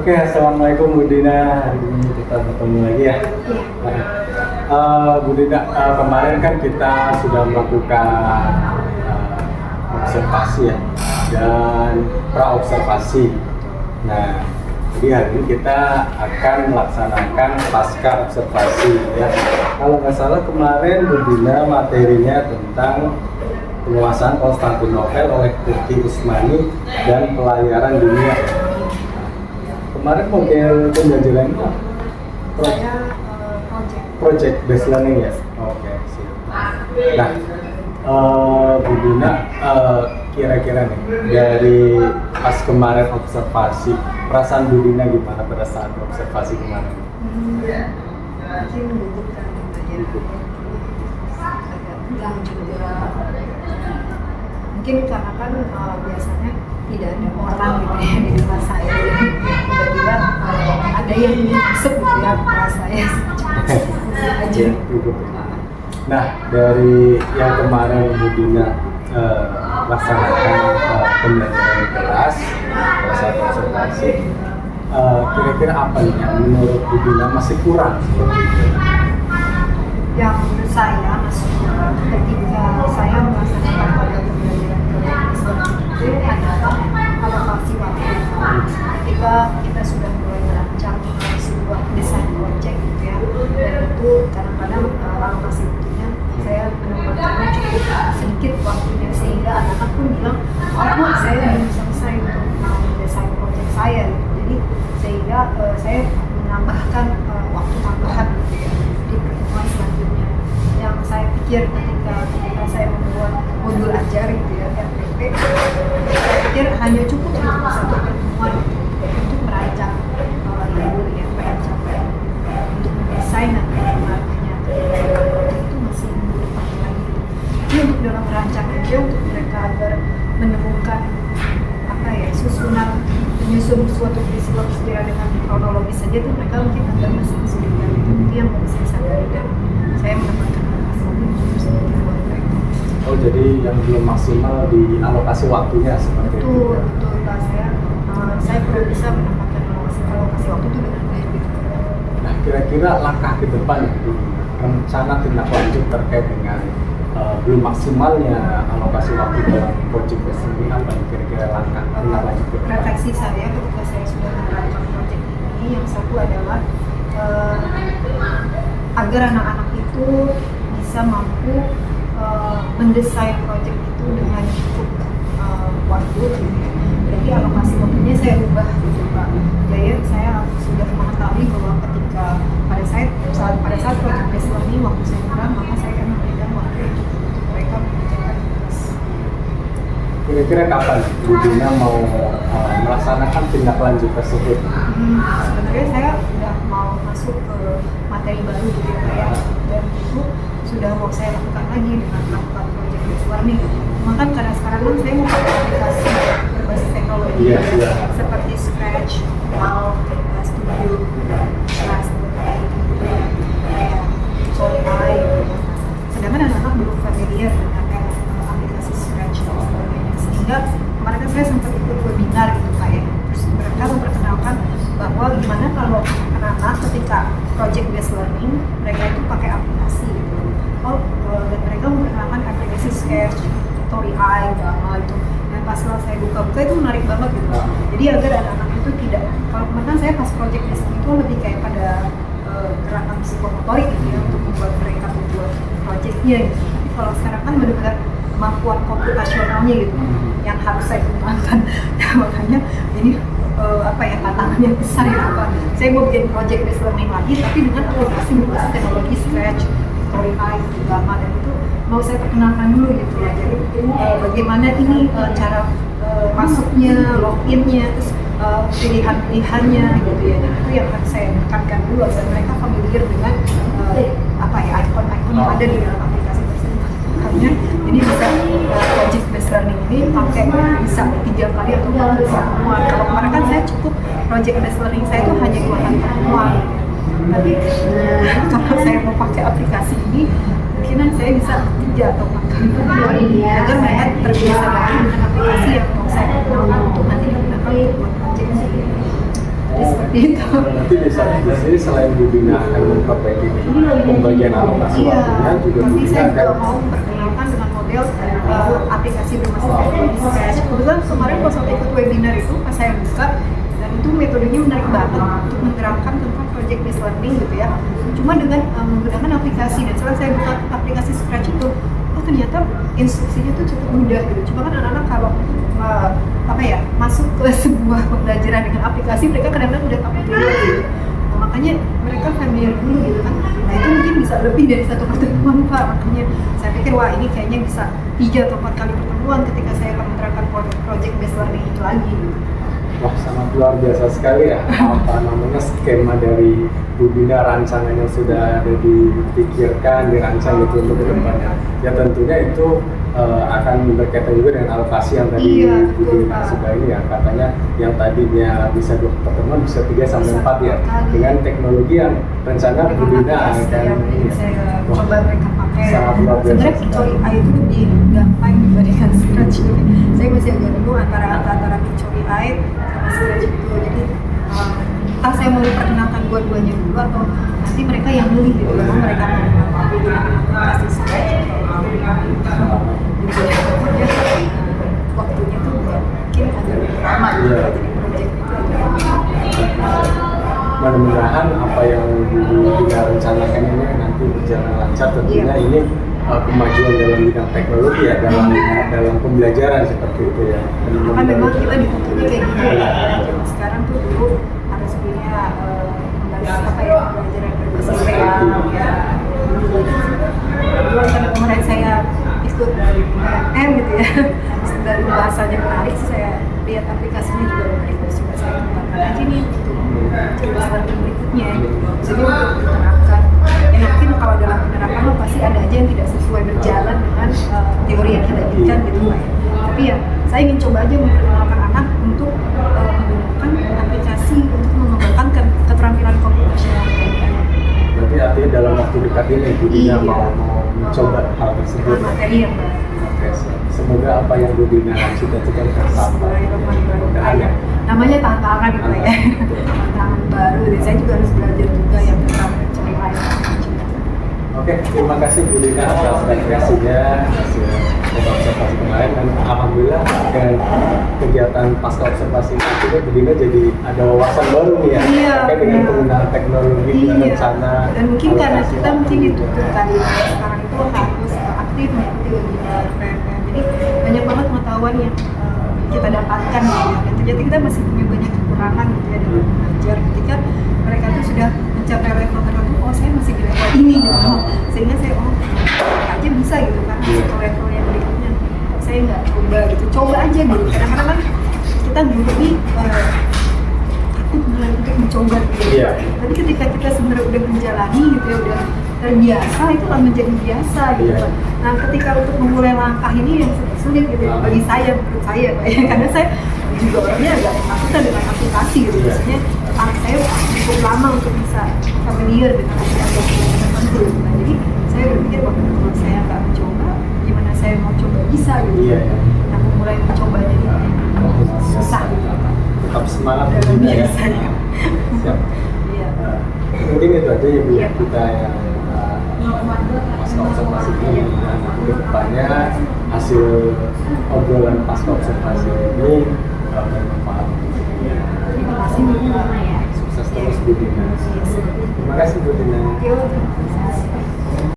Oke, assalamualaikum Bu Dina. Hari ini kita bertemu lagi ya. Bu Dina, kemarin kan kita sudah melakukan observasi ya dan pra-observasi. Nah, jadi hari ini kita akan melaksanakan pasca observasi ya. Kalau nggak salah kemarin Bu Dina materinya tentang penguasaan Konstantinopel oleh Turki Utsmani dan pelayaran dunia. Kemarin model pembelajarannya project based learning ya. Oke, siap. Nah, Bu Dina, kira-kira nih dari pas kemarin observasi, perasaan Bu Dina gimana pada saat observasi kemarin? Mungkin membutuhkan agak tegang juga. Mungkin karena kan biasanya tidak ada orang gitu ya di kelas saya, jadi tiba-tiba ada yang masuk gitu ya kelas saya aja. Nah, dari yang kemarin Bu Dina laksanakan pembelajaran di kelas pada saat observasi, kira-kira apa nih yang menurut Bu Dina masih kurang seperti itu? Yang menurut saya masih kurang ketika saya melaksanakan pembelajaran itu adalah alokasi waktu. Ketika kita sudah mulai merancang sebuah desain project gitu ya, dan itu kadang-kadang alokasi waktunya saya menempatkannya cukup sedikit waktunya, sehingga anak-anak pun bilang, oh saya belum selesai untuk mendesain project saya gitu. Jadi sehingga saya menambahkan waktu tambahan gitu ya di pertemuan selanjutnya. Yang saya pikir ketika saya membuat modul ajar gitu ya, RPP, saya pikir hanya cukup untuk satu pertemuan untuk merancang modul ya, merancang untuk mendesain nanti markahnya itu masih membutuhkan lagi. Jadi untuk dalam merancang aja untuk mereka agar menemukan apa ya, menyusun suatu peristiwa sejarah dengan kronologis saja tuh mereka mungkin agak masih kesulitan. Itu yang harus saya sadari dan saya menempatkan alokasi waktu cukup sedikit buat mereka. Oh, jadi yang belum maksimal di alokasi waktunya seperti itu? Betul, Pak. Saya perlu bisa menempatkan alokasi waktu itu dengan baik. Nah, kira-kira langkah ke depan rencana tindak lanjut terkait dengan belum maksimalnya alokasi waktu dalam project ini apa nih kira-kira langkah tindak lanjut ke depan? Refleksi saya ketika saya sudah merancang project ini, yang satu adalah agar anak-anak itu bisa mampu mendesain project itu dengan cukup waktu gitu ya. Jadi alokasi waktunya saya ubah gitu Pak. Jadi saya sudah mengetahui bahwa ketika pada saat project based learning waktu saya kurang, maka saya akan memberikan waktu yang cukup untuk mereka mengerjakan tugas. Kira-kira kapan Bu Dina mau melaksanakan tindak lanjut tersebut? Sebenarnya saya sudah mau masuk ke materi baru gitu ya Pak ya, dan itu sudah mau saya lakukan lagi dengan melakukan project based learning. Cuma kan karena sekarang kan saya mau pakai aplikasi berbasis teknologi seperti Scratch, Wow, Studio, Class, Tutorial. Sedangkan anak-anak belum familiar dengan aplikasi Scratch dan sebagainya, sehingga kemarin kan saya sempat ikut webinar gitu Pak ya. Terus mereka memperkenalkan bahwa gimana kalau anak-anak ketika project based learning mereka itu pakai aplikasi gitu. Dan mereka memperkenalkan aplikasi Sketch, Tutorial, Gamma itu. Dan pas saya buka-buka itu menarik banget gitu. Jadi agar anak-anak itu tidak, kalau kemarin saya pas project based learning itu lebih kayak pada gerakan psikomotorik gitu ya, untuk membuat mereka membuat projectnya gitu. Tapi kalau sekarang kan benar-benar kemampuan komputasionalnya gitu yang harus saya kembangkan. Makanya ini tantangannya besar ya Pak. Saya mau bikin project based learning lagi tapi dengan aplikasi berbasis teknologi Scratch, Tutorial, Gamma, dan itu mau saya perkenalkan dulu gitu ya. Jadi bagaimana ini cara masuknya, loginnya, terus pilihan-pilihannya gitu ya. Dan itu yang harus saya tekankan dulu agar mereka familiar dengan icon-icon yang ada di dalam aplikasi tersebut. Makanya ini bisa project based learning ini pakai bisa 3 kali atau 4 kali pertemuan. Kalau kemarin kan saya cukup project based learning saya itu hanya 2 kali pertemuan. Tapi kalau saya mau pakai aplikasi ini, mungkinan saya bisa 3 atau 4 kali pertemuan agar mereka terbiasa lagi dengan aplikasi yang mau saya kenalkan untuk nanti digunakan untuk buat project. Jadi seperti itu. Nanti di sini selain Bu Dina akan memperbaiki pembagian alokasi Iya, waktunya, juga Bu tapi Dina saya juga akan mau memperkenalkan dengan model aplikasi berbasis teknologi Scratch. Kebetulan kemarin pas waktu ikut webinar itu, pas saya buka, dan itu metodenya menarik banget untuk menerapkan tentang project based learning gitu ya. Cuma dengan menggunakan aplikasi, dan setelah saya buka aplikasi Scratch itu, oh ternyata instruksinya tuh cukup mudah gitu. Cuma kan anak-anak kalau masuk ke sebuah pembelajaran dengan aplikasi, mereka kadang-kadang udah takut dulu gitu. Nah, makanya mereka familiar dulu gitu kan. Nah itu mungkin bisa lebih dari satu pertemuan Pak. Makanya saya pikir wah ini kayaknya bisa 3 atau 4 kali pertemuan ketika saya akan menerapkan project based learning itu lagi gitu. Wah, sangat luar biasa sekali ya, apa namanya, skema dari Bu Dina, rancangan yang sudah ada dipikirkan, dirancang gitu untuk kedepannya. Ya tentunya itu akan berkaitan juga dengan alokasi yang tadi Iya, Bu betul, Dina Pak. sudah ini ya, katanya yang tadinya bisa 2 pertemuan bisa 3 sampai 4 ya, dengan teknologi yang rencana Bu Dina akan ini ya. Saya Wah, coba mereka pakai. sangat luar biasa Sebenarnya sekali. Pictory AI itu lebih gampang dibandingkan Scratch. Tapi saya masih agak bingung antara Pictory AI sama Scratch itu. Jadi entah saya mau perkenalkan dua-duanya dulu atau nanti mereka yang milih gitu. Memang mereka mau menggunakan aplikasi Scratch atau Pictory AI. Jadi waktunya tuh mungkin agak lama gitu. Iya. Jadi project itu agak Mudah-mudahan apa yang Bu Dina rencanakan ini nanti berjalan lancar. Tentunya Iya. ini kemajuan dalam bidang teknologi ya, dalam pembelajaran seperti itu ya. Kan memang kita dituntutnya kayak gitu ya. Zaman sekarang tuh dulu harus punya pembelajaran berbasis real ya. Dulu kan kemarin saya ikut M gitu ya. Dan bahasanya menarik sih, saya lihat aplikasinya juga menarik, terus juga saya kembangkan aja nih untuk cerita learning berikutnya gitu. Jadi untuk diterapkan. Ya mungkin kalau dalam penerapan lo pasti ada aja yang tidak sesuai berjalan dengan teori yang kita inginkan gitu Pak ya. Tapi ya saya ingin coba aja memperkenalkan anak untuk menggunakan aplikasi untuk mengembangkan keterampilan komputasional mereka. Berarti artinya dalam waktu dekat ini Bu Dina Iya. mau mencoba hal tersebut. Dengan materi yang baru. Oke, semoga apa yang Bu Dina cita-citakan tersampai. Mudah-mudahan ya. Namanya tantangan gitu ya. Tantangan baru, dan saya juga harus belajar juga yang tentang cerita Oke, terima kasih Bu Dina atas referensinya, hasil observasi kemarin, dan alhamdulillah dengan kegiatan pasca observasi itu Bu Dina jadi ada wawasan baru nih ya, Iya, terkait dengan iya. penggunaan teknologi dan rencana. Dan mungkin karena alokasi kita waktu mungkin juga. dituntut tadi sekarang itu harus aktif mengikuti webinar PMM. Jadi banyak banget pengetahuan yang kita dapatkan gitu ya. Dan ternyata kita masih punya banyak kekurangan gitu ya dalam belajar. Ketika mereka tuh sudah mencapai level tertentu, oh saya masih di level ini gitu. Sehingga saya aja bisa gitu kan, masuk ke level yang berikutnya. Kok saya nggak coba gitu, coba aja gitu. Kadang-kadang kan kita guru nih takut mulai untuk mencoba gitu. Iya. Tapi ketika kita sebenarnya udah menjalani gitu ya, udah terbiasa, itu akan menjadi biasa gitu. Iya. Nah ketika untuk memulai langkah ini yang sulit gitu ya, bagi saya, menurut saya Pak ya, karena saya juga orangnya agak ketakutan dengan aplikasi gitu. Iya. Biasanya anak saya cukup lama untuk bisa familiar dengan aplikasi tertentu. Nah jadi saya berpikir bahwa kalau saya nggak mencoba, gimana saya mau coba bisa gitu. Iya, ya. Nah memulai mencobanya ini susah gitu. Tetap semangat Bu Dalam Dina ya. biasanya. Siap. Iya. Mungkin itu aja ya Bu, Iya. kita yang pasca observasi ini, dan ke depannya hasil obrolan pasca observasi ini bermanfaat. Terima kasih Bu Dina. Sukses terus Bu Dina. Terima kasih Bu Dina. Yuk, terima kasih.